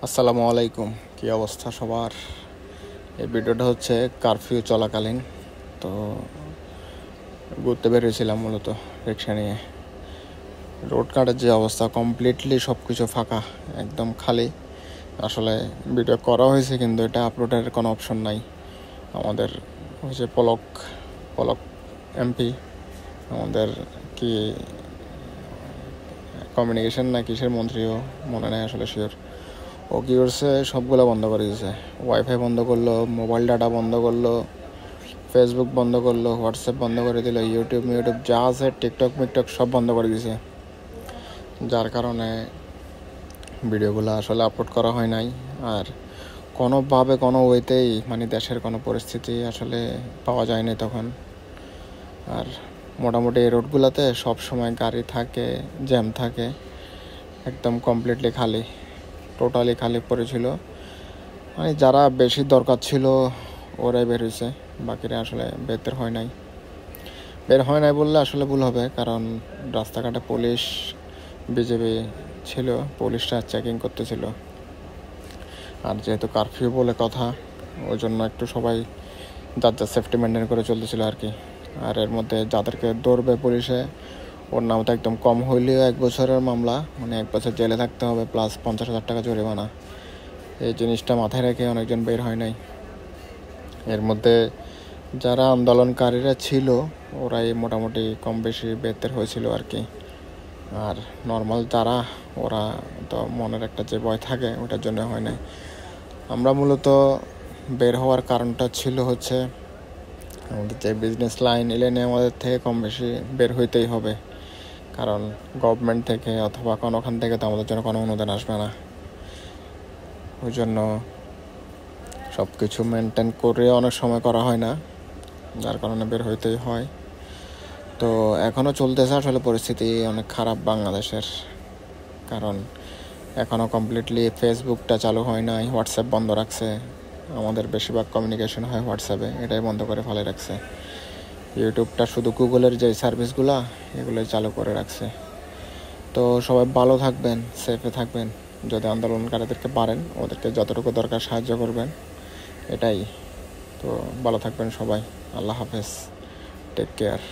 আসসালামু আলাইকুম। কী অবস্থা সবার? এই ভিডিওটা হচ্ছে কারফিউ চলাকালীন। তো ঘুরতে বেরিয়েছিলাম মূলত রিক্সা নিয়ে। রোড কাটের যে অবস্থা, কমপ্লিটলি সব কিছু ফাঁকা, একদম খালি। আসলে ভিডিও করা হয়েছে কিন্তু এটা আপলোডের কোনো অপশন নাই। আমাদের হচ্ছে পলক এমপি, আমাদের কি কমিউনিকেশন না কিসের মন্ত্রীও মনে নেই আসলে শিওর। ও কী করছে, সবগুলো বন্ধ করে দিয়েছে। ওয়াইফাই বন্ধ করলো, মোবাইল ডাটা বন্ধ করলো, ফেসবুক বন্ধ করলো, হোয়াটসঅ্যাপ বন্ধ করে দিল, ইউটিউব যা আছে টিকটক সব বন্ধ করে দিয়েছে। যার কারণে ভিডিওগুলো আসলে আপলোড করা হয় নাই। আর কোনোভাবে কোনো ওয়েতেই দেশের কোনো পরিস্থিতি আসলে পাওয়া যায়নি তখন। আর মোটামুটি এই রোডগুলোতে সব সময় গাড়ি থাকে, জ্যাম থাকে, একদম কমপ্লিটলি খালি, টোটালি খালি পড়েছিল। যারা বেশি দরকার ছিল ওরাই বের হয়েছে, বাকিরা আসলে বের হয় নাই বললে আসলে ভুল হবে, কারণ রাস্তাঘাটে পুলিশ বিজেপি ছিল, পুলিশরা চেকিং করতেছিল। আর যেহেতু কারফিউ বলে কথা, ওই জন্য একটু সবাই যার সেফটি মেনটেন করে চলতেছিল আর কি। আর এর মধ্যে যাদেরকে ধরবে পুলিশে, ওর নাম তো একদম কম হইলেও 1 বছরের মামলা, 1 বছর জেলে থাকতে হবে প্লাস 50,000 টাকা জরিমানা। এই জিনিসটা মাথায় রেখে অনেকজন বের হয় নাই। এর মধ্যে যারা আন্দোলনকারীরা ছিল ওরাই মোটামুটি কম বেশি বেতের হয়েছিল আর কি। আর নর্মাল যারা, ওরা তো মনের একটা যে ভয় থাকে ওটার জন্য হয় নাই। আমরা মূলত বের হওয়ার কারণটা ছিল হচ্ছে আমাদের যে বিজনেস লাইন এলেনে আমাদের থেকে কম বেশি বের হইতেই হবে, কারণ গভর্নমেন্ট থেকে অথবা কোনোখান থেকে তো আমাদের জন্য কোনো অনুদান আসবে না। ওই জন্য সব কিছু মেনটেন করে অনেক সময় করা হয় না, যার কারণে বের হইতেই হয়। তো এখনও চলতেছে আসলে পরিস্থিতি অনেক খারাপ বাংলাদেশের, কারণ এখনও কমপ্লিটলি ফেসবুকটা চালু হয় নাই, হোয়াটসঅ্যাপ বন্ধ রাখছে। আমাদের বেশিরভাগ কমিউনিকেশন হয় হোয়াটসঅ্যাপে, এটাই বন্ধ করে ফেলে রাখছে। ইউটিউবটা শুধু গুগলের যে সার্ভিসগুলো এগুলোই চালু করে রাখছে। তো সবাই ভালো থাকবেন, সেফে থাকবেন। যদি আন্দোলনকারীদেরকে পারেন ওদেরকে যতটুকু দরকার সাহায্য করবেন, এটাই। তো ভালো থাকবেন সবাই। আল্লাহ হাফেজ, টেক কেয়ার।